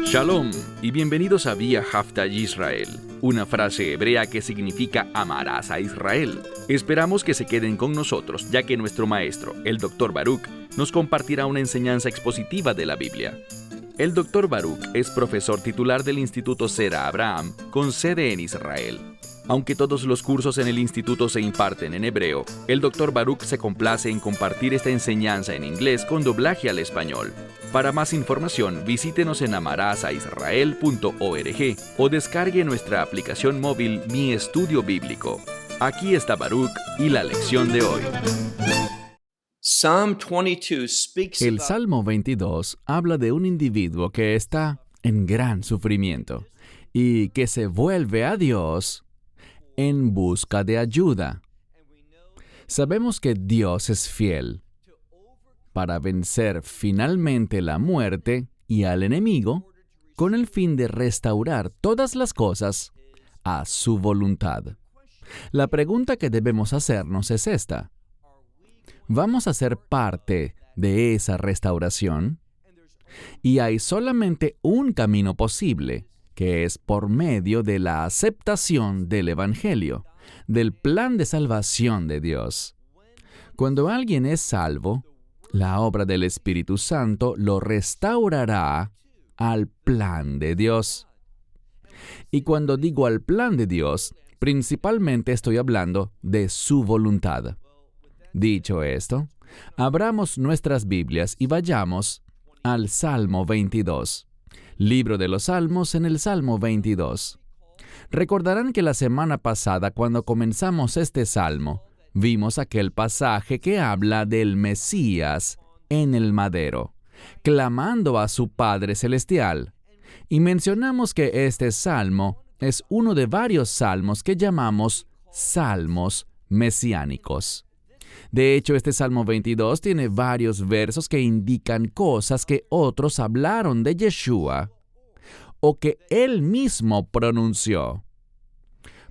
Shalom y bienvenidos a Vía Haftaj Israel, una frase hebrea que significa amarás a Israel. Esperamos que se queden con nosotros, ya que nuestro maestro, el Dr. Baruch, nos compartirá una enseñanza expositiva de la Biblia. El Dr. Baruch es profesor titular del Instituto Zera Abraham, con sede en Israel. Aunque todos los cursos en el instituto se imparten en hebreo, el Dr. Baruch se complace en compartir esta enseñanza en inglés con doblaje al español. Para más información, visítenos en amarasaisrael.org o descargue nuestra aplicación móvil Mi Estudio Bíblico. Aquí está Baruch y la lección de hoy. El Salmo 22 habla de un individuo que está en gran sufrimiento y que se vuelve a Dios en busca de ayuda. Sabemos que Dios es fiel para vencer finalmente la muerte y al enemigo con el fin de restaurar todas las cosas a su voluntad. La pregunta que debemos hacernos es esta: ¿vamos a ser parte de esa restauración? Y hay solamente un camino posible, que es por medio de la aceptación del Evangelio, del plan de salvación de Dios. Cuando alguien es salvo, la obra del Espíritu Santo lo restaurará al plan de Dios. Y cuando digo al plan de Dios, principalmente estoy hablando de su voluntad. Dicho esto, abramos nuestras Biblias y vayamos al Salmo 22. Libro de los Salmos en el Salmo 22. Recordarán que la semana pasada, cuando comenzamos este Salmo, vimos aquel pasaje que habla del Mesías en el madero, clamando a su Padre Celestial. Y mencionamos que este Salmo es uno de varios salmos que llamamos salmos mesiánicos. De hecho, este Salmo 22 tiene varios versos que indican cosas que otros hablaron de Yeshua o que él mismo pronunció.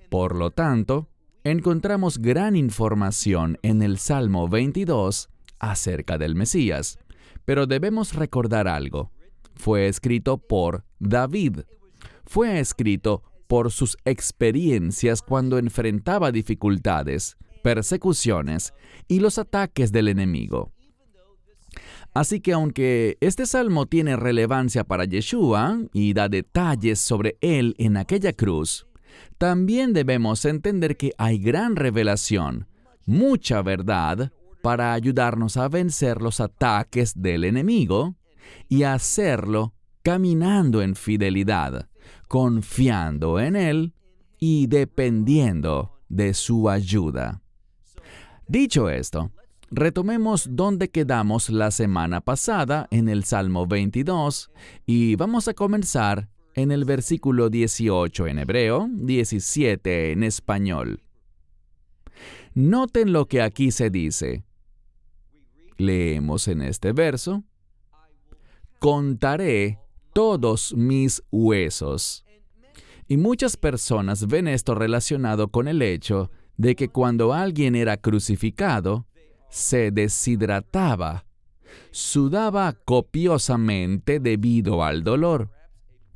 Por lo tanto, encontramos gran información en el Salmo 22 acerca del Mesías. Pero debemos recordar algo. Fue escrito por David. Fue escrito por sus experiencias cuando enfrentaba dificultades, persecuciones y los ataques del enemigo. Así que aunque este salmo tiene relevancia para Yeshua y da detalles sobre él en aquella cruz, también debemos entender que hay gran revelación, mucha verdad, para ayudarnos a vencer los ataques del enemigo y a hacerlo caminando en fidelidad, confiando en él y dependiendo de su ayuda. Dicho esto, retomemos donde quedamos la semana pasada en el Salmo 22 y vamos a comenzar en el versículo 18 en hebreo, 17 en español. Noten lo que aquí se dice. Leemos en este verso: contaré todos mis huesos. Y muchas personas ven esto relacionado con el hecho de que cuando alguien era crucificado, se deshidrataba, sudaba copiosamente debido al dolor.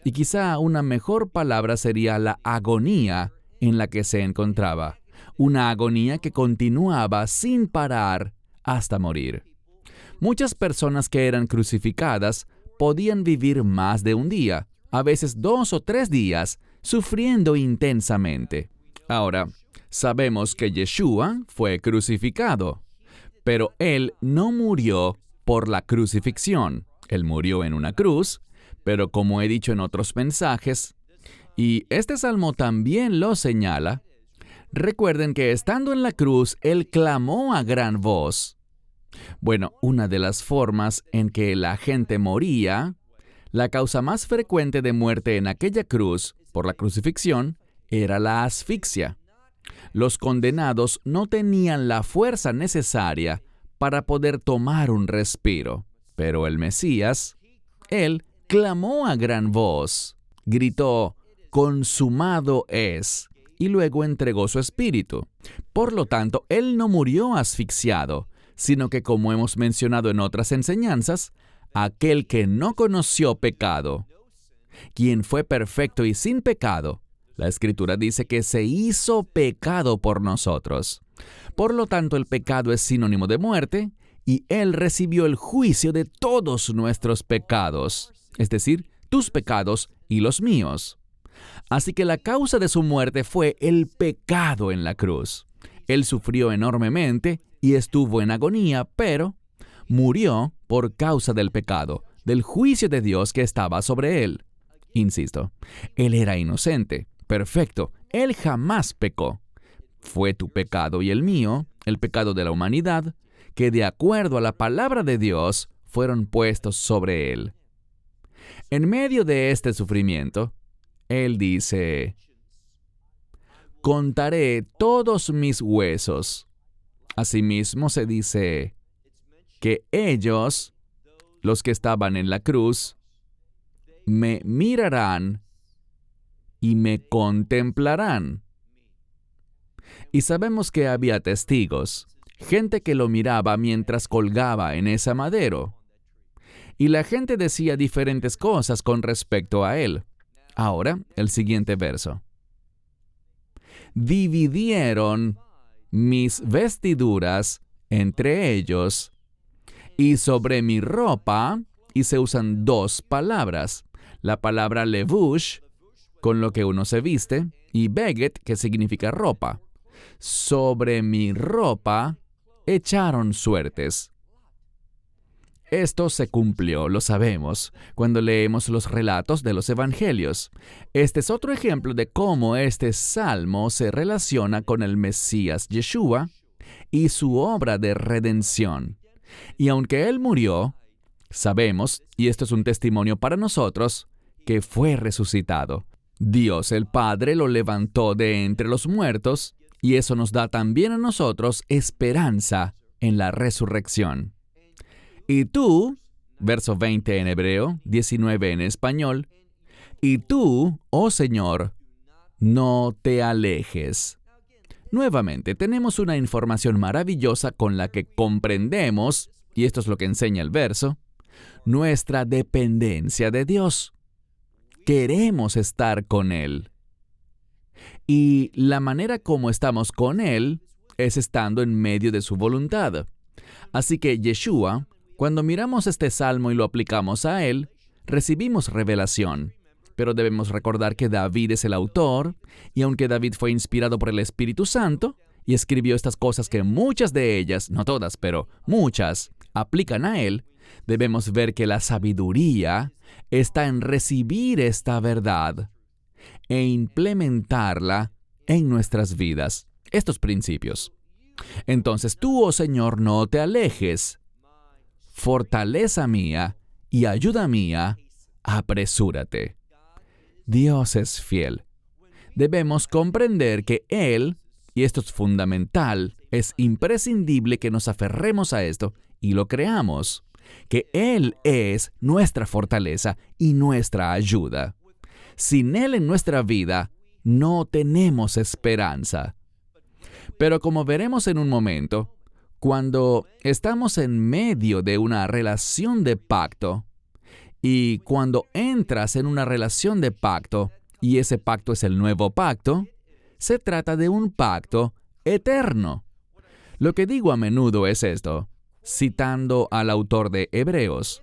Y quizá una mejor palabra sería la agonía en la que se encontraba, una agonía que continuaba sin parar hasta morir. Muchas personas que eran crucificadas podían vivir más de un día, a veces 2 o 3 días, sufriendo intensamente. Ahora, sabemos que Yeshua fue crucificado, pero él no murió por la crucifixión. Él murió en una cruz, pero como he dicho en otros mensajes, y este salmo también lo señala, recuerden que estando en la cruz, él clamó a gran voz. Bueno, una de las formas en que la gente moría, la causa más frecuente de muerte en aquella cruz, por la crucifixión, era la asfixia. Los condenados no tenían la fuerza necesaria para poder tomar un respiro, pero el Mesías, él clamó a gran voz, gritó, «Consumado es», y luego entregó su espíritu. Por lo tanto, él no murió asfixiado, sino que, como hemos mencionado en otras enseñanzas, aquel que no conoció pecado, quien fue perfecto y sin pecado, la Escritura dice que se hizo pecado por nosotros. Por lo tanto, el pecado es sinónimo de muerte, y Él recibió el juicio de todos nuestros pecados, es decir, tus pecados y los míos. Así que la causa de su muerte fue el pecado en la cruz. Él sufrió enormemente y estuvo en agonía, pero murió por causa del pecado, del juicio de Dios que estaba sobre Él. Insisto, Él era inocente, perfecto, Él jamás pecó. Fue tu pecado y el mío, el pecado de la humanidad, que de acuerdo a la palabra de Dios fueron puestos sobre Él. En medio de este sufrimiento, Él dice, contaré todos mis huesos. Asimismo se dice que ellos, los que estaban en la cruz, me mirarán y me contemplarán. Y sabemos que había testigos, gente que lo miraba mientras colgaba en ese madero. Y la gente decía diferentes cosas con respecto a él. Ahora, el siguiente verso. Dividieron mis vestiduras entre ellos, y sobre mi ropa, y se usan dos palabras, la palabra levush, con lo que uno se viste, y beget, que significa ropa. Sobre mi ropa echaron suertes. Esto se cumplió, lo sabemos, cuando leemos los relatos de los evangelios. Este es otro ejemplo de cómo este salmo se relaciona con el Mesías Yeshua y su obra de redención. Y aunque Él murió, sabemos, y esto es un testimonio para nosotros, que fue resucitado. Dios el Padre lo levantó de entre los muertos, y eso nos da también a nosotros esperanza en la resurrección. Y tú, verso 20 en hebreo, 19 en español, y tú, oh Señor, no te alejes. Nuevamente, tenemos una información maravillosa con la que comprendemos, y esto es lo que enseña el verso, nuestra dependencia de Dios. Queremos estar con Él. Y la manera como estamos con Él es estando en medio de su voluntad. Así que Yeshua, cuando miramos este salmo y lo aplicamos a Él, recibimos revelación. Pero debemos recordar que David es el autor, y aunque David fue inspirado por el Espíritu Santo, y escribió estas cosas que muchas de ellas, no todas, pero muchas, aplican a Él, debemos ver que la sabiduría está en recibir esta verdad e implementarla en nuestras vidas, estos principios. Entonces tú, oh Señor, no te alejes. Fortaleza mía y ayuda mía, apresúrate. Dios es fiel. Debemos comprender que Él, y esto es fundamental, es imprescindible que nos aferremos a esto y lo creamos, que Él es nuestra fortaleza y nuestra ayuda. Sin Él en nuestra vida, no tenemos esperanza. Pero como veremos en un momento, cuando estamos en medio de una relación de pacto, y cuando entras en una relación de pacto, y ese pacto es el nuevo pacto, se trata de un pacto eterno. Lo que digo a menudo es esto, citando al autor de Hebreos.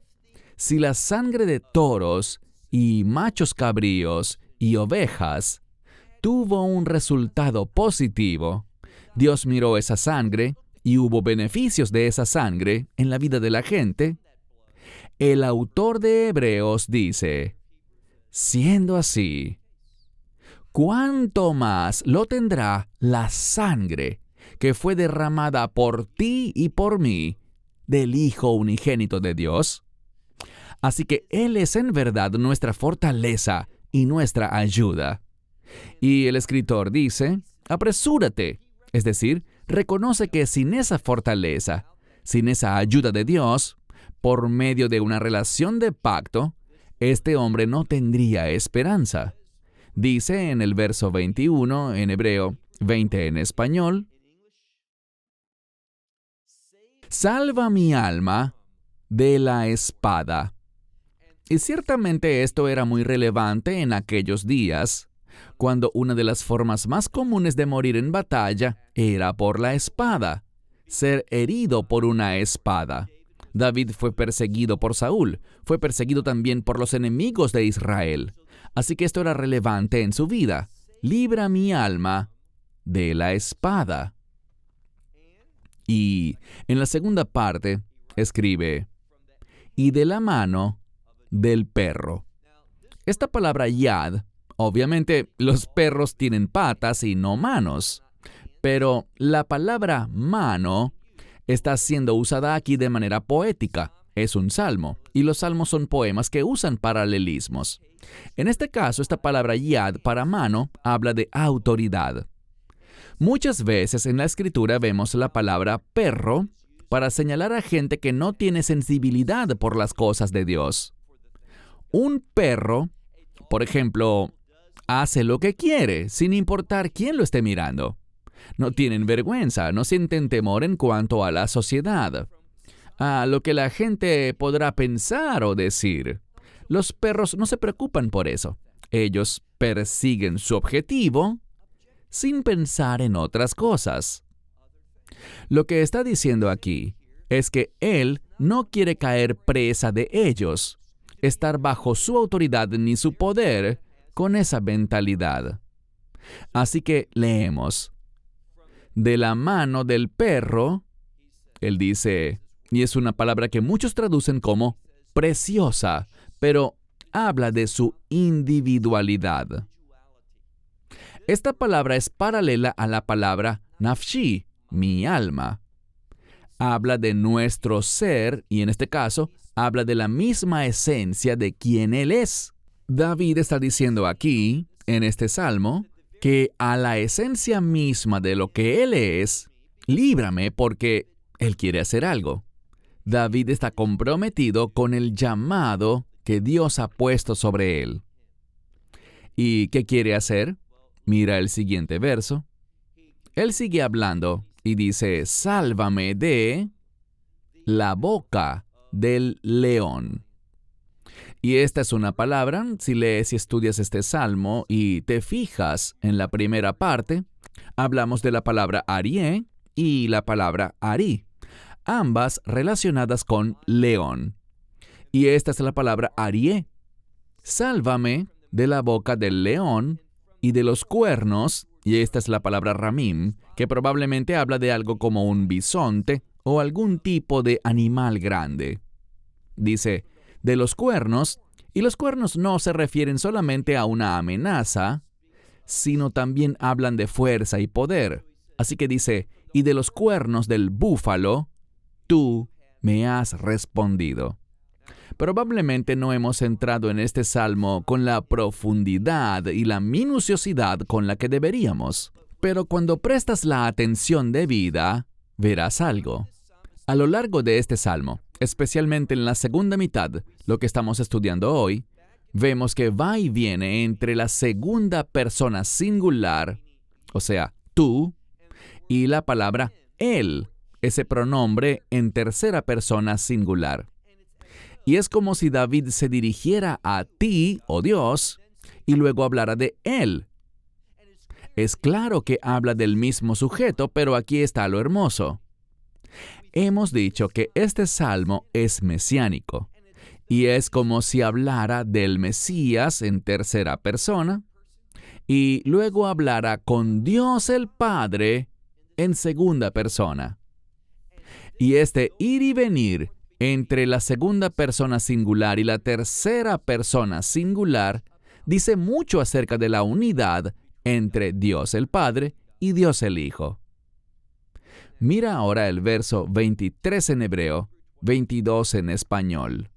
Si la sangre de toros y machos cabríos y ovejas tuvo un resultado positivo, Dios miró esa sangre y hubo beneficios de esa sangre en la vida de la gente. El autor de Hebreos dice, siendo así, ¿cuánto más lo tendrá la sangre que fue derramada por ti y por mí del Hijo unigénito de Dios? Así que Él es en verdad nuestra fortaleza y nuestra ayuda. Y el escritor dice, apresúrate, es decir, reconoce que sin esa fortaleza, sin esa ayuda de Dios, por medio de una relación de pacto, este hombre no tendría esperanza. Dice en el verso 21 en hebreo, 20 en español, salva mi alma de la espada. Y ciertamente esto era muy relevante en aquellos días, cuando una de las formas más comunes de morir en batalla era por la espada, ser herido por una espada. David fue perseguido por Saúl, fue perseguido también por los enemigos de Israel. Así que esto era relevante en su vida. Libra mi alma de la espada. Y en la segunda parte escribe, y de la mano del perro. Esta palabra yad, obviamente los perros tienen patas y no manos, pero la palabra mano está siendo usada aquí de manera poética. Es un salmo, y los salmos son poemas que usan paralelismos. En este caso, esta palabra yad para mano habla de autoridad. Muchas veces en la Escritura vemos la palabra perro para señalar a gente que no tiene sensibilidad por las cosas de Dios. Un perro, por ejemplo, hace lo que quiere, sin importar quién lo esté mirando. No tienen vergüenza, no sienten temor en cuanto a la sociedad, a lo que la gente podrá pensar o decir. Los perros no se preocupan por eso. Ellos persiguen su objetivo sin pensar en otras cosas. Lo que está diciendo aquí es que él no quiere caer presa de ellos, estar bajo su autoridad ni su poder con esa mentalidad. Así que leemos. De la mano del perro, él dice, y es una palabra que muchos traducen como preciosa, pero habla de su individualidad. Esta palabra es paralela a la palabra nafshi, mi alma. Habla de nuestro ser y en este caso habla de la misma esencia de quién Él es. David está diciendo aquí, en este salmo, que a la esencia misma de lo que Él es, líbrame porque Él quiere hacer algo. David está comprometido con el llamado que Dios ha puesto sobre él. ¿Y qué quiere hacer? Mira el siguiente verso. Él sigue hablando y dice, sálvame de la boca del león. Y esta es una palabra, si lees y estudias este salmo y te fijas en la primera parte, hablamos de la palabra arié y la palabra arí, ambas relacionadas con león. Y esta es la palabra arié. Sálvame de la boca del león y de los cuernos, y esta es la palabra ramim, que probablemente habla de algo como un bisonte o algún tipo de animal grande. Dice, de los cuernos, y los cuernos no se refieren solamente a una amenaza, sino también hablan de fuerza y poder. Así que dice, y de los cuernos del búfalo, tú me has respondido. Probablemente no hemos entrado en este salmo con la profundidad y la minuciosidad con la que deberíamos. Pero cuando prestas la atención debida, verás algo. A lo largo de este salmo, especialmente en la segunda mitad, lo que estamos estudiando hoy, vemos que va y viene entre la segunda persona singular, o sea, tú, y la palabra él, ese pronombre en tercera persona singular. Y es como si David se dirigiera a ti, oh Dios, y luego hablara de él. Es claro que habla del mismo sujeto, pero aquí está lo hermoso. Hemos dicho que este salmo es mesiánico, y es como si hablara del Mesías en tercera persona, y luego hablara con Dios el Padre en segunda persona. Y este ir y venir entre la segunda persona singular y la tercera persona singular dice mucho acerca de la unidad entre Dios el Padre y Dios el Hijo. Mira ahora el verso 23 en hebreo, 22 en español.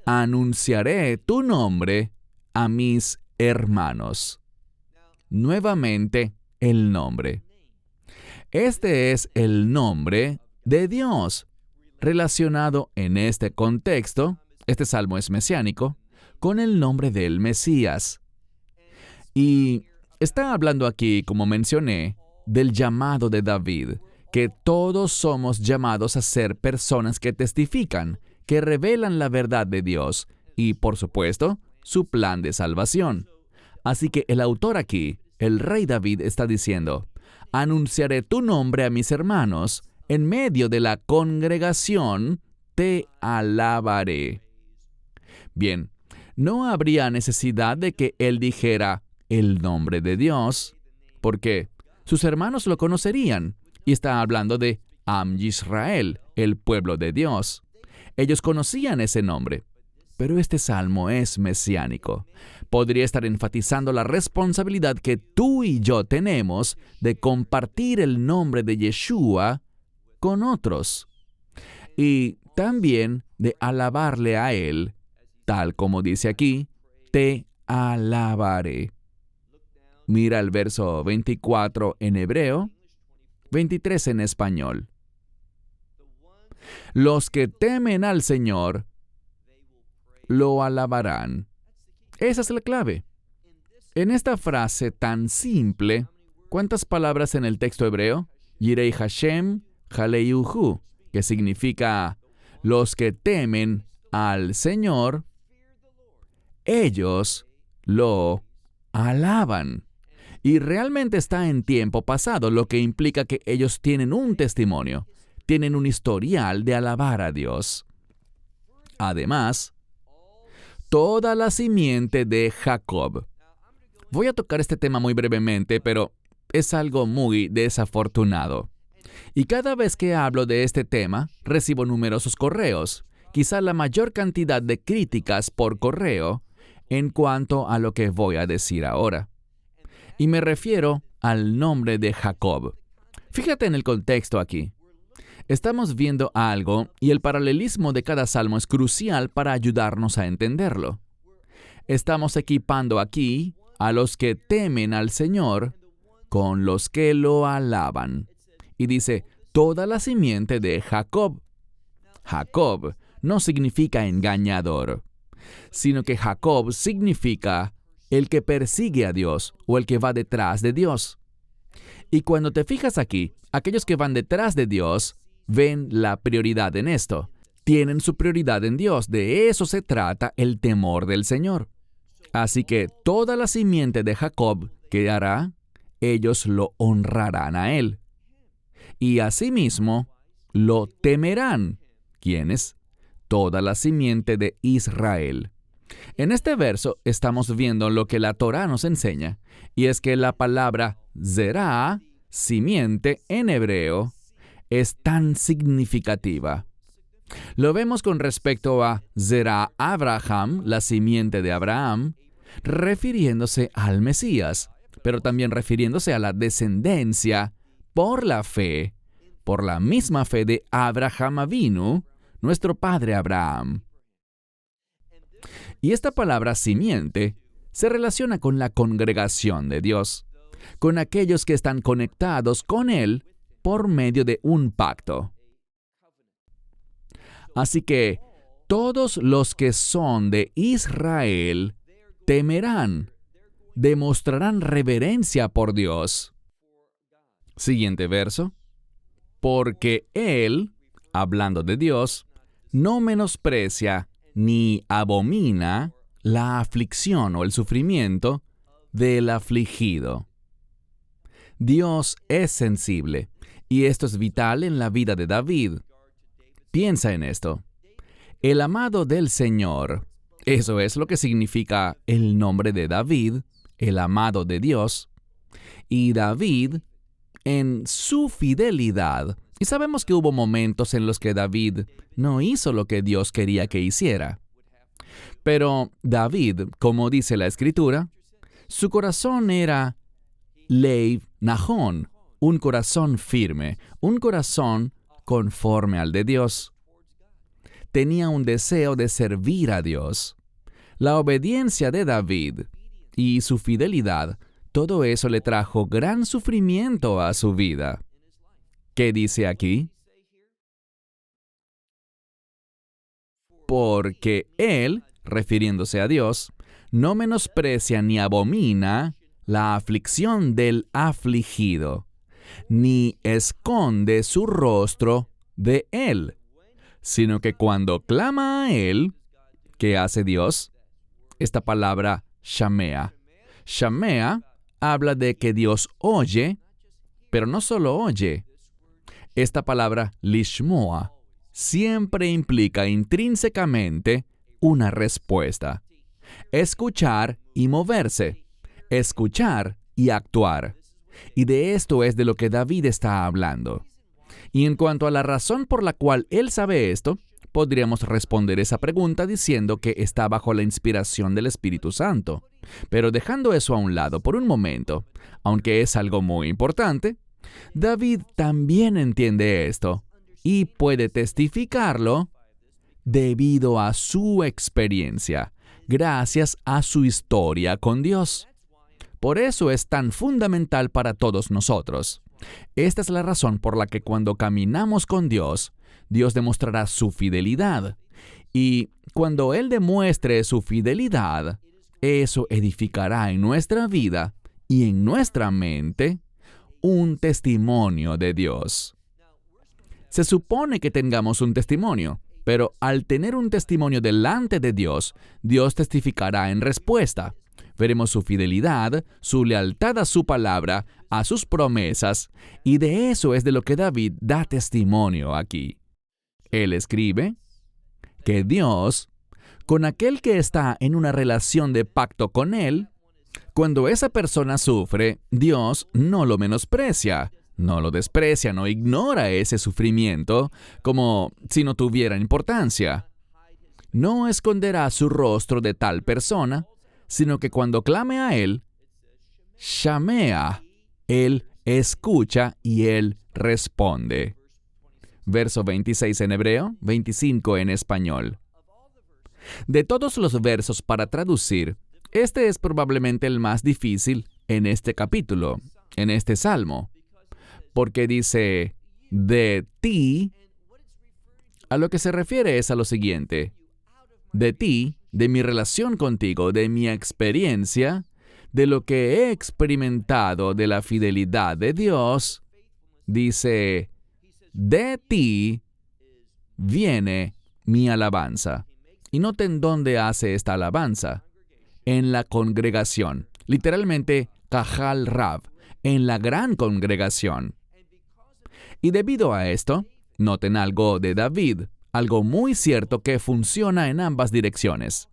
Anunciaré tu nombre a mis hermanos. Nuevamente, el nombre. Este es el nombre de Dios, relacionado en este contexto, este salmo es mesiánico, con el nombre del Mesías. Y está hablando aquí, como mencioné, del llamado de David, que todos somos llamados a ser personas que testifican, que revelan la verdad de Dios y, por supuesto, su plan de salvación. Así que el autor aquí, el rey David, está diciendo: anunciaré tu nombre a mis hermanos, en medio de la congregación te alabaré. Bien, no habría necesidad de que él dijera el nombre de Dios, porque sus hermanos lo conocerían, y está hablando de Am Yisrael, el pueblo de Dios. Ellos conocían ese nombre. Pero este salmo es mesiánico. Podría estar enfatizando la responsabilidad que tú y yo tenemos de compartir el nombre de Yeshua con otros. Y también de alabarle a Él, tal como dice aquí, te alabaré. Mira el verso 24 en hebreo, 23 en español. Los que temen al Señor lo alabarán. Esa es la clave. En esta frase tan simple, ¿cuántas palabras en el texto hebreo? Yirei Hashem Jaleyuhu, que significa los que temen al Señor, ellos lo alaban. Y realmente está en tiempo pasado, lo que implica que ellos tienen un testimonio, tienen un historial de alabar a Dios. Además, toda la simiente de Jacob. Voy a tocar este tema muy brevemente, pero es algo muy desafortunado. Y cada vez que hablo de este tema, recibo numerosos correos, quizá la mayor cantidad de críticas por correo en cuanto a lo que voy a decir ahora. Y me refiero al nombre de Jacob. Fíjate en el contexto aquí. Estamos viendo algo y el paralelismo de cada salmo es crucial para ayudarnos a entenderlo. Estamos equipando aquí a los que temen al Señor con los que lo alaban. Y dice, toda la simiente de Jacob. Jacob no significa engañador, sino que Jacob significa el que persigue a Dios o el que va detrás de Dios. Y cuando te fijas aquí, aquellos que van detrás de Dios ven la prioridad en esto. Tienen su prioridad en Dios. De eso se trata el temor del Señor. Así que toda la simiente de Jacob que hará, ellos lo honrarán a Él. Y asimismo, lo temerán. ¿Quiénes? Toda la simiente de Israel. En este verso estamos viendo lo que la Torá nos enseña, y es que la palabra zerá, simiente en hebreo, es tan significativa. Lo vemos con respecto a Zerá Abraham, la simiente de Abraham, refiriéndose al Mesías, pero también refiriéndose a la descendencia por la fe, por la misma fe de Abraham Avinu, nuestro padre Abraham. Y esta palabra simiente se relaciona con la congregación de Dios, con aquellos que están conectados con Él por medio de un pacto. Así que todos los que son de Israel temerán, demostrarán reverencia por Dios. Siguiente verso. Porque Él, hablando de Dios, no menosprecia ni abomina la aflicción o el sufrimiento del afligido. Dios es sensible, y esto es vital en la vida de David. Piensa en esto. El amado del Señor, eso es lo que significa el nombre de David, el amado de Dios. Y David, en su fidelidad, y sabemos que hubo momentos en los que David no hizo lo que Dios quería que hiciera. Pero David, como dice la Escritura, su corazón era Leiv Nahón, un corazón firme, un corazón conforme al de Dios. Tenía un deseo de servir a Dios. La obediencia de David y su fidelidad, todo eso le trajo gran sufrimiento a su vida. ¿Qué dice aquí? Porque Él, refiriéndose a Dios, no menosprecia ni abomina la aflicción del afligido. ni esconde su rostro de él, sino que cuando clama a él, ¿qué hace Dios? Esta palabra shamea. Shamea habla de que Dios oye, pero no solo oye. Esta palabra lishmoa siempre implica intrínsecamente una respuesta. Escuchar y moverse. Escuchar y actuar. Y de esto es de lo que David está hablando. Y en cuanto a la razón por la cual él sabe esto, podríamos responder esa pregunta diciendo que está bajo la inspiración del Espíritu Santo. Pero dejando eso a un lado por un momento, aunque es algo muy importante, David también entiende esto y puede testificarlo debido a su experiencia, gracias a su historia con Dios. Por eso es tan fundamental para todos nosotros. Esta es la razón por la que cuando caminamos con Dios, Dios demostrará su fidelidad. Y cuando Él demuestre su fidelidad, eso edificará en nuestra vida y en nuestra mente un testimonio de Dios. Se supone que tengamos un testimonio, pero al tener un testimonio delante de Dios, Dios testificará en respuesta. Veremos su fidelidad, su lealtad a su palabra, a sus promesas, y de eso es de lo que David da testimonio aquí. Él escribe que Dios, con aquel que está en una relación de pacto con él, cuando esa persona sufre, Dios no lo menosprecia, no lo desprecia, no ignora ese sufrimiento como si no tuviera importancia. No esconderá su rostro de tal persona, sino que cuando clame a Él, shamea, Él escucha y Él responde. Verso 26 en hebreo, 25 en español. De todos los versos para traducir, este es probablemente el más difícil en este capítulo, en este salmo, porque dice, de ti, a lo que se refiere es a lo siguiente, de ti, de mi relación contigo, de mi experiencia, de lo que he experimentado de la fidelidad de Dios, dice, de ti viene mi alabanza. Y noten dónde hace esta alabanza. En la congregación. Literalmente, Kahal Rab, en la gran congregación. Y debido a esto, noten algo de David, algo muy cierto que funciona en ambas direcciones.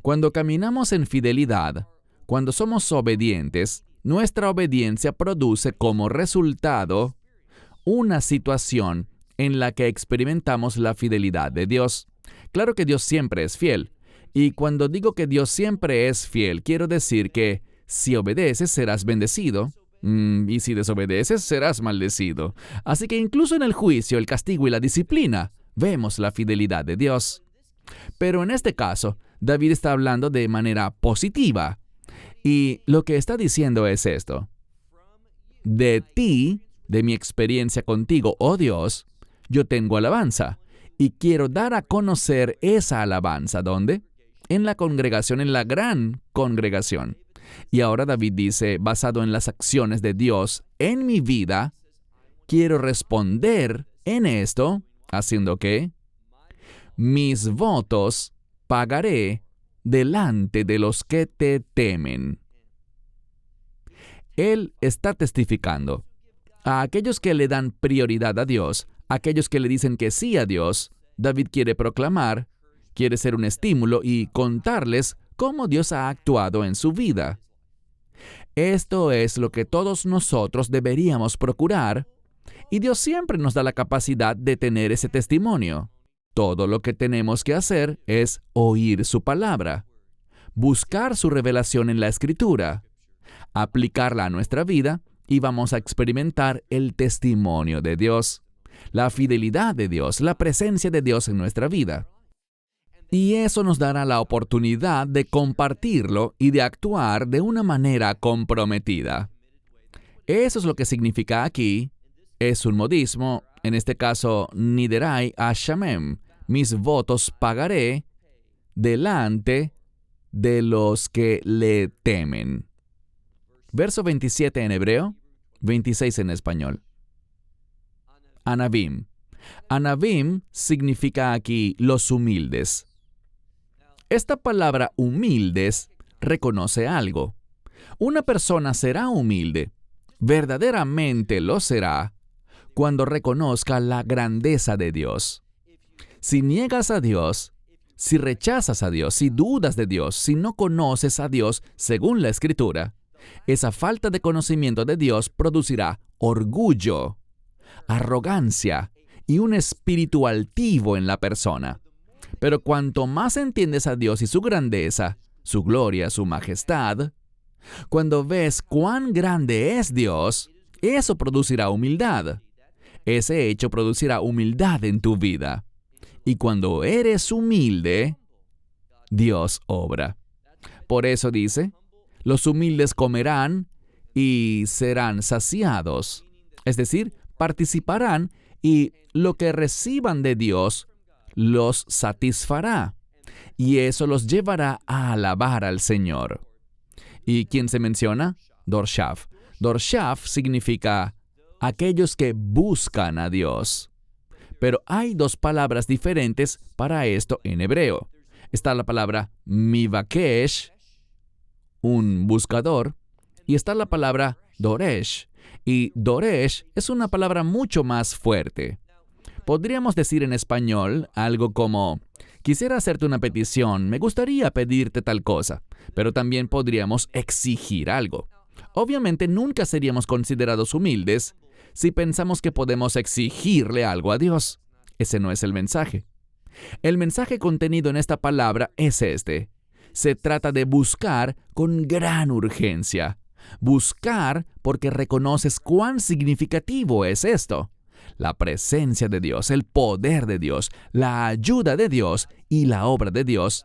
Cuando caminamos en fidelidad, cuando somos obedientes, nuestra obediencia produce como resultado una situación en la que experimentamos la fidelidad de Dios. Claro que Dios siempre es fiel. Y cuando digo que Dios siempre es fiel, quiero decir que si obedeces serás bendecido, y si desobedeces serás maldecido. Así que incluso en el juicio, el castigo y la disciplina, vemos la fidelidad de Dios. Pero en este caso, David está hablando de manera positiva. Y lo que está diciendo es esto. De ti, de mi experiencia contigo, oh Dios, yo tengo alabanza. Y quiero dar a conocer esa alabanza. ¿Dónde? En la congregación, en la gran congregación. Y ahora David dice, basado en las acciones de Dios en mi vida, quiero responder en esto, haciendo que mis votos pagaré delante de los que te temen. Él está testificando. A aquellos que le dan prioridad a Dios, a aquellos que le dicen que sí a Dios, David quiere proclamar, quiere ser un estímulo y contarles cómo Dios ha actuado en su vida. Esto es lo que todos nosotros deberíamos procurar, y Dios siempre nos da la capacidad de tener ese testimonio. Todo lo que tenemos que hacer es oír su palabra, buscar su revelación en la Escritura, aplicarla a nuestra vida y vamos a experimentar el testimonio de Dios, la fidelidad de Dios, la presencia de Dios en nuestra vida. Y eso nos dará la oportunidad de compartirlo y de actuar de una manera comprometida. Eso es lo que significa aquí. Es un modismo, en este caso, niderai ashamem, mis votos pagaré delante de los que le temen. Verso 27 en hebreo, 26 en español. Anavim. Anavim significa aquí los humildes. Esta palabra humildes reconoce algo. Una persona será humilde, verdaderamente lo será, cuando reconozca la grandeza de Dios. Si niegas a Dios, si rechazas a Dios, si dudas de Dios, si no conoces a Dios según la Escritura, esa falta de conocimiento de Dios producirá orgullo, arrogancia y un espíritu altivo en la persona. Pero cuanto más entiendes a Dios y su grandeza, su gloria, su majestad, cuando ves cuán grande es Dios, eso producirá humildad. Ese hecho producirá humildad en tu vida. Y cuando eres humilde, Dios obra. Por eso dice, los humildes comerán y serán saciados. Es decir, participarán y lo que reciban de Dios los satisfará. Y eso los llevará a alabar al Señor. ¿Y quién se menciona? Dorshaf. Dorshaf significa aquellos que buscan a Dios. Pero hay dos palabras diferentes para esto en hebreo. Está la palabra mivakesh, un buscador, y está la palabra doresh. Y doresh es una palabra mucho más fuerte. Podríamos decir en español algo como: quisiera hacerte una petición, me gustaría pedirte tal cosa, pero también podríamos exigir algo. Obviamente nunca seríamos considerados humildes si pensamos que podemos exigirle algo a Dios. Ese no es el mensaje. El mensaje contenido en esta palabra es este. Se trata de buscar con gran urgencia. Buscar porque reconoces cuán significativo es esto. La presencia de Dios, el poder de Dios, la ayuda de Dios y la obra de Dios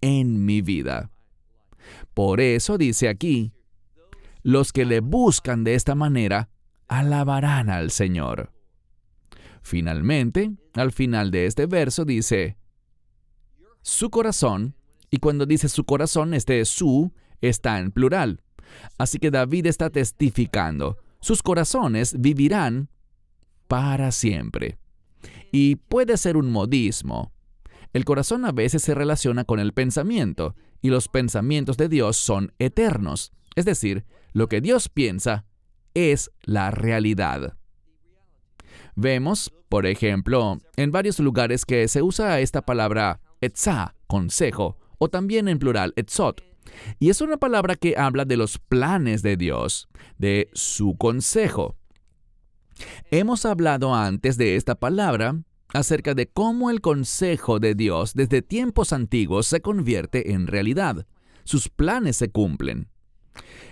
en mi vida. Por eso dice aquí, los que le buscan de esta manera, alabarán al Señor. Finalmente, al final de este verso dice, su corazón, y cuando dice su corazón, su está en plural. Así que David está testificando, sus corazones vivirán para siempre. Y puede ser un modismo. El corazón a veces se relaciona con el pensamiento, y los pensamientos de Dios son eternos. Es decir, lo que Dios piensa es la realidad. Vemos, por ejemplo, en varios lugares que se usa esta palabra etzá, consejo, o también en plural etzot. Y es una palabra que habla de los planes de Dios, de su consejo. Hemos hablado antes de esta palabra acerca de cómo el consejo de Dios desde tiempos antiguos se convierte en realidad. Sus planes se cumplen.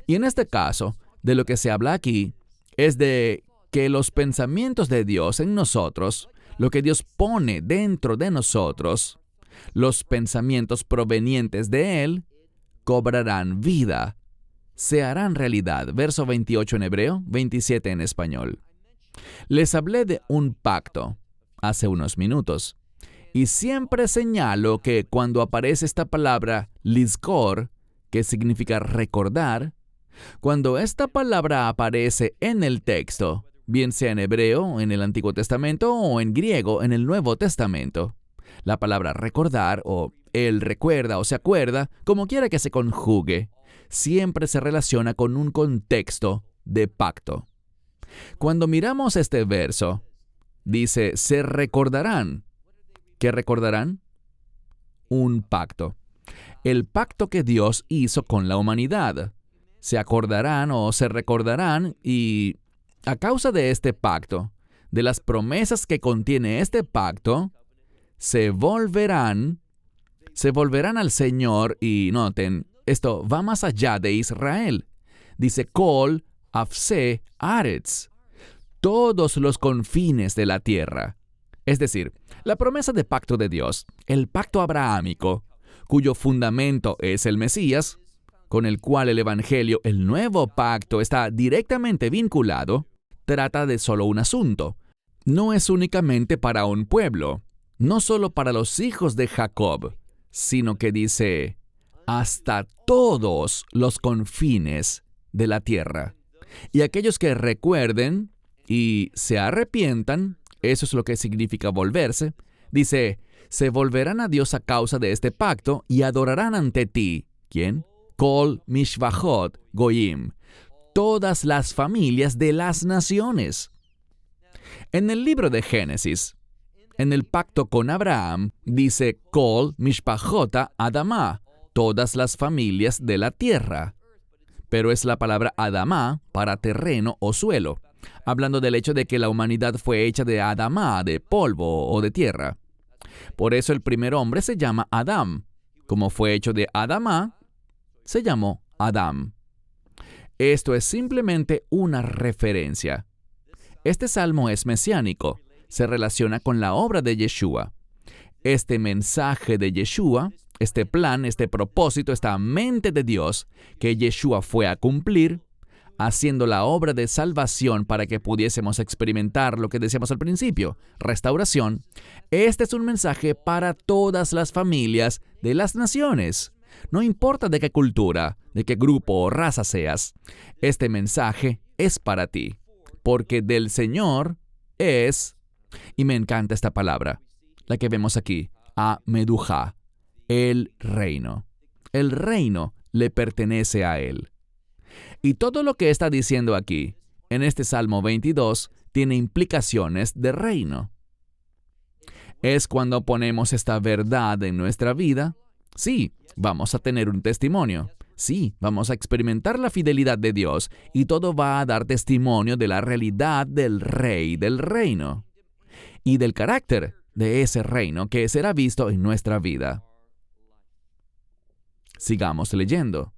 Y en este caso, de lo que se habla aquí es de que los pensamientos de Dios en nosotros, lo que Dios pone dentro de nosotros, los pensamientos provenientes de Él, cobrarán vida, se harán realidad. Verso 28 en hebreo, 27 en español. Les hablé de un pacto hace unos minutos, y siempre señalo que cuando aparece esta palabra lizkor, que significa recordar, cuando esta palabra aparece en el texto, bien sea en hebreo, en el Antiguo Testamento, o en griego, en el Nuevo Testamento, la palabra recordar, o él recuerda o se acuerda, como quiera que se conjugue, siempre se relaciona con un contexto de pacto. Cuando miramos este verso, dice, se recordarán. ¿Qué recordarán? Un pacto. El pacto que Dios hizo con la humanidad. Se acordarán o se recordarán y a causa de este pacto, de las promesas que contiene este pacto, se volverán al Señor y noten, esto va más allá de Israel. Dice, Kol, Afse, Aretz, todos los confines de la tierra. Es decir, la promesa de pacto de Dios, el pacto abrahámico, cuyo fundamento es el Mesías, con el cual el Evangelio, el nuevo pacto, está directamente vinculado, trata de solo un asunto. No es únicamente para un pueblo, no solo para los hijos de Jacob, sino que dice, hasta todos los confines de la tierra. Y aquellos que recuerden y se arrepientan, eso es lo que significa volverse, dice, se volverán a Dios a causa de este pacto y adorarán ante ti. ¿Quién? Kol Mishvachot Goyim. Todas las familias de las naciones. En el libro de Génesis, en el pacto con Abraham, dice Kol Mishpachot Adamá, todas las familias de la tierra. Pero es la palabra Adamá para terreno o suelo, hablando del hecho de que la humanidad fue hecha de Adamá, de polvo o de tierra. Por eso el primer hombre se llama Adam. Como fue hecho de Adamá, se llamó Adam. Esto es simplemente una referencia. Este salmo es mesiánico. Se relaciona con la obra de Yeshua. Este mensaje de Yeshua, este plan, este propósito, esta mente de Dios que Yeshua fue a cumplir, haciendo la obra de salvación para que pudiésemos experimentar lo que decíamos al principio, restauración. Este es un mensaje para todas las familias de las naciones. No importa de qué cultura, de qué grupo o raza seas, este mensaje es para ti, porque del Señor es, y me encanta esta palabra, la que vemos aquí, Amedujá, el reino. El reino le pertenece a Él. Y todo lo que está diciendo aquí, en este Salmo 22, tiene implicaciones de reino. Es cuando ponemos esta verdad en nuestra vida. Sí, vamos a tener un testimonio. Sí, vamos a experimentar la fidelidad de Dios y todo va a dar testimonio de la realidad del Rey del reino y del carácter de ese reino que será visto en nuestra vida. Sigamos leyendo.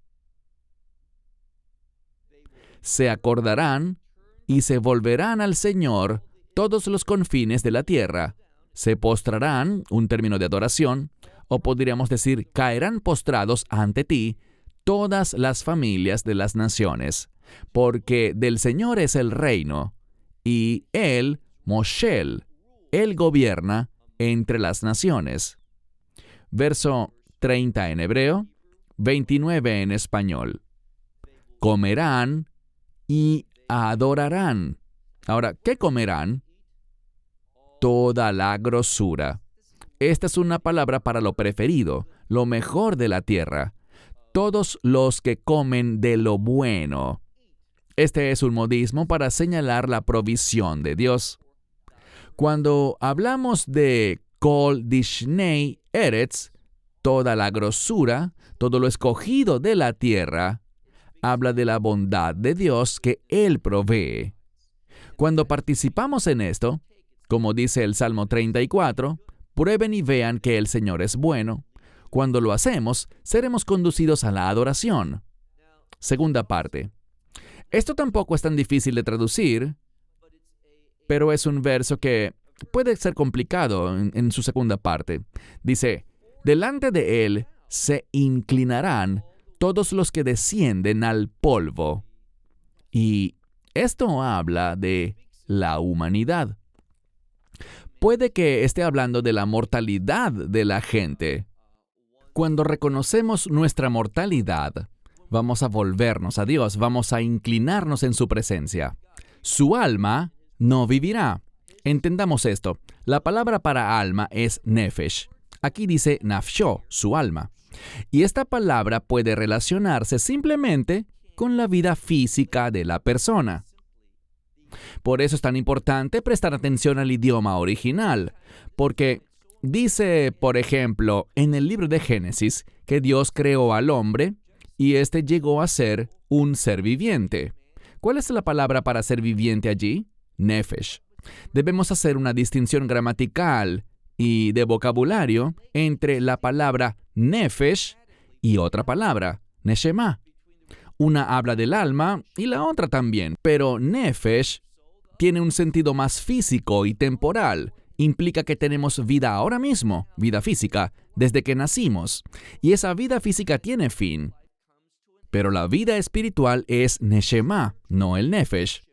Se acordarán y se volverán al Señor todos los confines de la tierra. Se postrarán, un término de adoración, o podríamos decir, caerán postrados ante ti todas las familias de las naciones, porque del Señor es el reino, y Él, Moshel, Él gobierna entre las naciones. Verso 30 en hebreo, 29 en español. Comerán y adorarán. Ahora, ¿qué comerán? Toda la grosura. Esta es una palabra para lo preferido, lo mejor de la tierra. Todos los que comen de lo bueno. Este es un modismo para señalar la provisión de Dios. Cuando hablamos de Kol Dishnei Eretz, toda la grosura, todo lo escogido de la tierra, habla de la bondad de Dios que Él provee. Cuando participamos en esto, como dice el Salmo 34, prueben y vean que el Señor es bueno. Cuando lo hacemos, seremos conducidos a la adoración. Segunda parte. Esto tampoco es tan difícil de traducir, pero es un verso que puede ser complicado en su segunda parte. Dice, delante de Él se inclinarán todos los que descienden al polvo. Y esto habla de la humanidad. Puede que esté hablando de la mortalidad de la gente. Cuando reconocemos nuestra mortalidad, vamos a volvernos a Dios, vamos a inclinarnos en su presencia. Su alma no vivirá. Entendamos esto. La palabra para alma es nefesh. Aquí dice nafsho, su alma. Y esta palabra puede relacionarse simplemente con la vida física de la persona. Por eso es tan importante prestar atención al idioma original, porque dice, por ejemplo, en el libro de Génesis, que Dios creó al hombre y éste llegó a ser un ser viviente. ¿Cuál es la palabra para ser viviente allí? Nefesh. Debemos hacer una distinción gramatical y de vocabulario entre la palabra nefesh y otra palabra, neshama. Una habla del alma y la otra también, pero nefesh tiene un sentido más físico y temporal. Implica que tenemos vida ahora mismo, vida física, desde que nacimos. Y esa vida física tiene fin. Pero la vida espiritual es neshama, no el nefesh.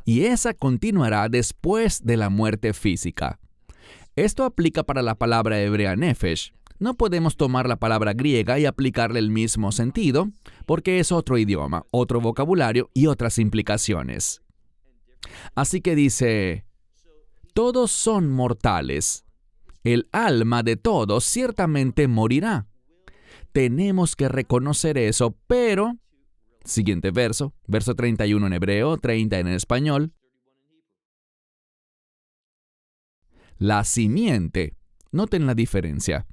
Y esa continuará después de la muerte física. Esto aplica para la palabra hebrea nefesh. No podemos tomar la palabra griega y aplicarle el mismo sentido, porque es otro idioma, otro vocabulario y otras implicaciones. Así que dice, todos son mortales. El alma de todos ciertamente morirá. Tenemos que reconocer eso, pero... Siguiente verso 31 en hebreo, 30 en español. La simiente. Noten la diferencia.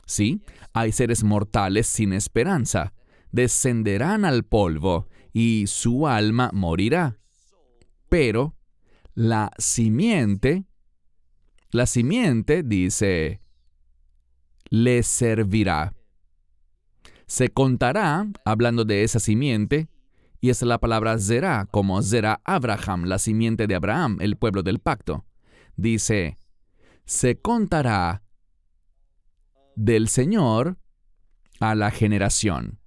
Sí, hay seres mortales sin esperanza. Descenderán al polvo y su alma morirá. Pero la simiente, dice, le servirá. Se contará, hablando de esa simiente, y es la palabra Zerá, como Zerá Abraham, la simiente de Abraham, el pueblo del pacto. Dice, se contará del Señor a la generación.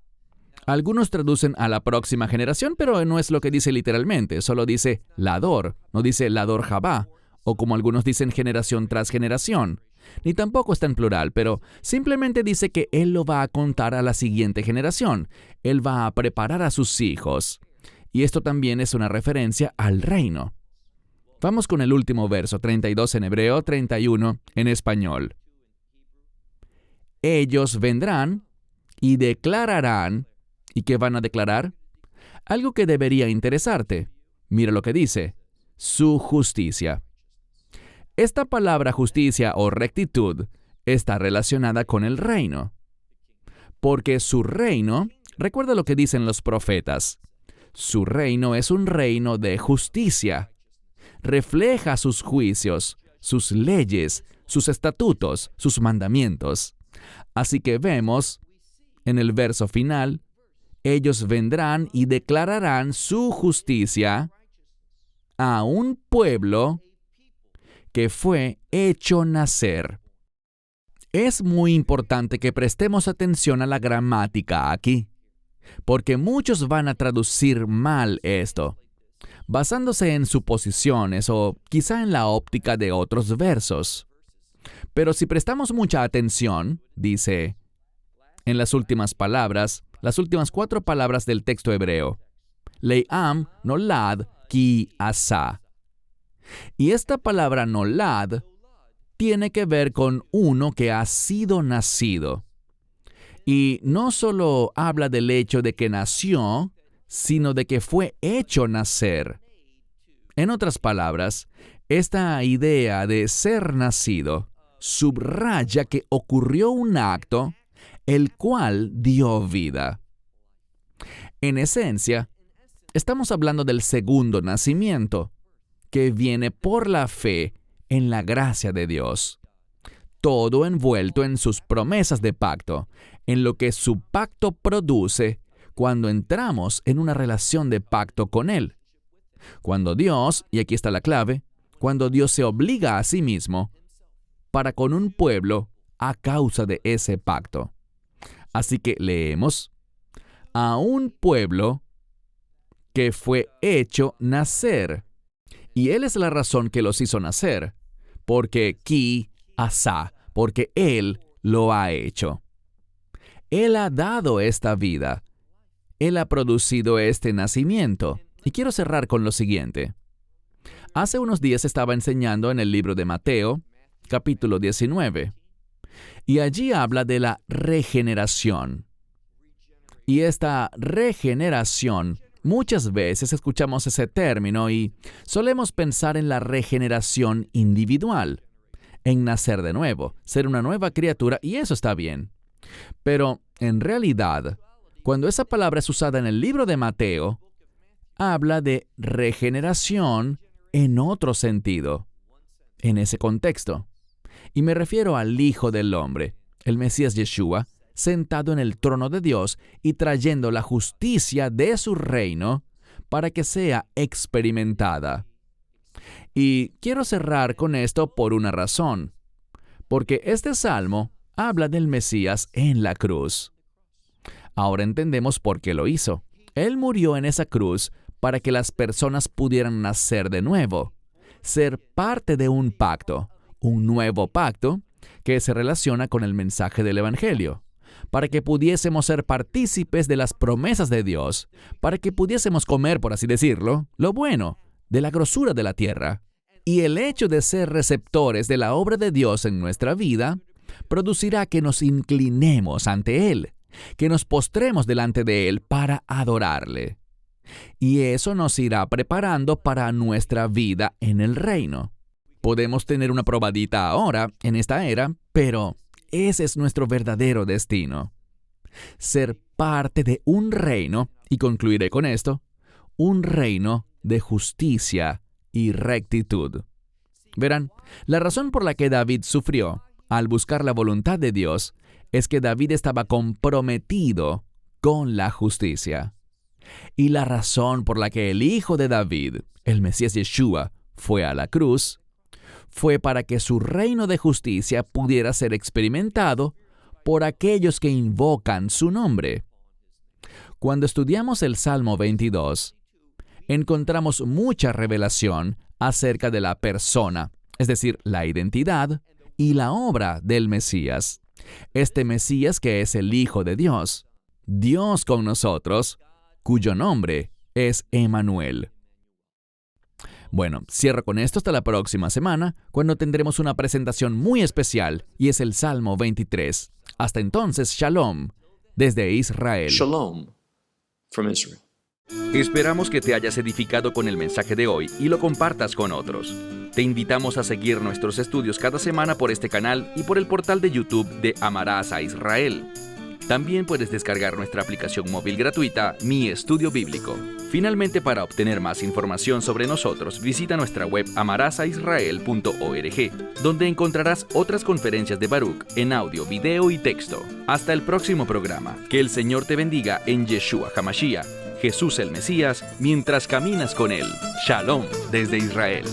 Algunos traducen a la próxima generación, pero no es lo que dice literalmente, solo dice Lador, no dice Lador Jabá, o como algunos dicen generación tras generación. Ni tampoco está en plural, pero simplemente dice que Él lo va a contar a la siguiente generación. Él va a preparar a sus hijos. Y esto también es una referencia al reino. Vamos con el último verso, 32 en hebreo, 31 en español. Ellos vendrán y declararán. ¿Y qué van a declarar? Algo que debería interesarte. Mira lo que dice. Su justicia. Esta palabra justicia o rectitud está relacionada con el reino. Porque su reino, recuerda lo que dicen los profetas, su reino es un reino de justicia. Refleja sus juicios, sus leyes, sus estatutos, sus mandamientos. Así que vemos en el verso final, ellos vendrán y declararán su justicia a un pueblo que fue hecho nacer. Es muy importante que prestemos atención a la gramática aquí, porque muchos van a traducir mal esto, basándose en suposiciones o quizá en la óptica de otros versos. Pero si prestamos mucha atención, dice, en las últimas palabras, las últimas 4 palabras del texto hebreo, Le'am nolad ki asa. Y esta palabra nolad tiene que ver con uno que ha sido nacido. Y no solo habla del hecho de que nació, sino de que fue hecho nacer. En otras palabras, esta idea de ser nacido subraya que ocurrió un acto el cual dio vida. En esencia, estamos hablando del segundo nacimiento, que viene por la fe en la gracia de Dios. Todo envuelto en sus promesas de pacto, en lo que su pacto produce cuando entramos en una relación de pacto con Él. Cuando Dios, y aquí está la clave, cuando Dios se obliga a sí mismo para con un pueblo a causa de ese pacto. Así que leemos, a un pueblo que fue hecho nacer. Y Él es la razón que los hizo nacer, porque ki asa, porque Él lo ha hecho. Él ha dado esta vida. Él ha producido este nacimiento. Y quiero cerrar con lo siguiente. Hace unos días estaba enseñando en el libro de Mateo, capítulo 19. Y allí habla de la regeneración. Y esta regeneración, muchas veces escuchamos ese término y solemos pensar en la regeneración individual, en nacer de nuevo, ser una nueva criatura, y eso está bien. Pero, en realidad, cuando esa palabra es usada en el libro de Mateo, habla de regeneración en otro sentido, en ese contexto. Y me refiero al Hijo del Hombre, el Mesías Yeshua, sentado en el trono de Dios y trayendo la justicia de su reino para que sea experimentada. Y quiero cerrar con esto por una razón, porque este salmo habla del Mesías en la cruz. Ahora entendemos por qué lo hizo. Él murió en esa cruz para que las personas pudieran nacer de nuevo, ser parte de un pacto, un nuevo pacto, que se relaciona con el mensaje del Evangelio, para que pudiésemos ser partícipes de las promesas de Dios, para que pudiésemos comer, por así decirlo, lo bueno, de la grosura de la tierra. Y el hecho de ser receptores de la obra de Dios en nuestra vida producirá que nos inclinemos ante Él, que nos postremos delante de Él para adorarle. Y eso nos irá preparando para nuestra vida en el reino. Podemos tener una probadita ahora, en esta era, pero ese es nuestro verdadero destino. Ser parte de un reino, y concluiré con esto, un reino de justicia y rectitud. Verán, la razón por la que David sufrió al buscar la voluntad de Dios es que David estaba comprometido con la justicia. Y la razón por la que el Hijo de David, el Mesías Yeshua, fue a la cruz, fue para que su reino de justicia pudiera ser experimentado por aquellos que invocan su nombre. Cuando estudiamos el Salmo 22, encontramos mucha revelación acerca de la persona, es decir, la identidad y la obra del Mesías. Este Mesías que es el Hijo de Dios, Dios con nosotros, cuyo nombre es Emmanuel. Bueno, cierro con esto hasta la próxima semana, cuando tendremos una presentación muy especial, y es el Salmo 23. Hasta entonces, Shalom, desde Israel. Shalom from Israel. Esperamos que te hayas edificado con el mensaje de hoy y lo compartas con otros. Te invitamos a seguir nuestros estudios cada semana por este canal y por el portal de YouTube de Amarás a Israel. También puedes descargar nuestra aplicación móvil gratuita, Mi Estudio Bíblico. Finalmente, para obtener más información sobre nosotros, visita nuestra web amarasaisrael.org, donde encontrarás otras conferencias de Baruch en audio, video y texto. Hasta el próximo programa. Que el Señor te bendiga en Yeshua HaMashiach, Jesús el Mesías, mientras caminas con Él. Shalom desde Israel.